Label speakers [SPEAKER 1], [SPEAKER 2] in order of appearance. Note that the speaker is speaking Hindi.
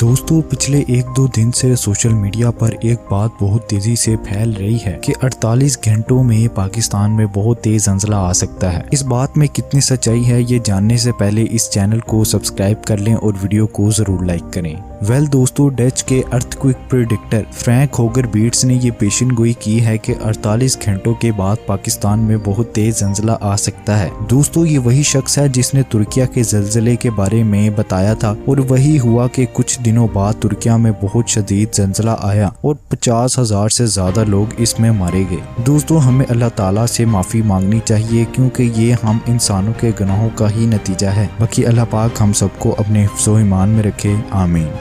[SPEAKER 1] दोस्तों पिछले 1-2 दिन से सोशल मीडिया पर एक बात बहुत तेजी से फैल रही है कि 48 घंटों में पाकिस्तान में बहुत तेज ज़लज़ला आ सकता है। इस बात में कितनी सच्चाई है ये जानने से पहले इस चैनल को सब्सक्राइब कर लें और वीडियो को जरूर लाइक करें। दोस्तों डच के अर्थक्वेक प्रेडिक्टर फ्रैंक होगर बीट्स ने ये पेशन गोई की है कि 48 घंटों के बाद पाकिस्तान में बहुत तेज ज़लज़ला आ सकता है। दोस्तों ये वही शख्स है जिसने तुर्किया के ज़लज़ले के बारे में बताया था और वही हुआ कि कुछ दिनों बाद तुर्किया में बहुत शदीद ज़लज़ला आया और 50,000 से ज्यादा लोग इसमें मारे गए। दोस्तों हमें अल्लाह ताला से माफी मांगनी चाहिए क्योंकि ये हम इंसानों के गुनाहों का ही नतीजा है। बाकी अल्लाह पाक हम सबको अपने हिफ्ज़ो ईमान में रखे। आमीन।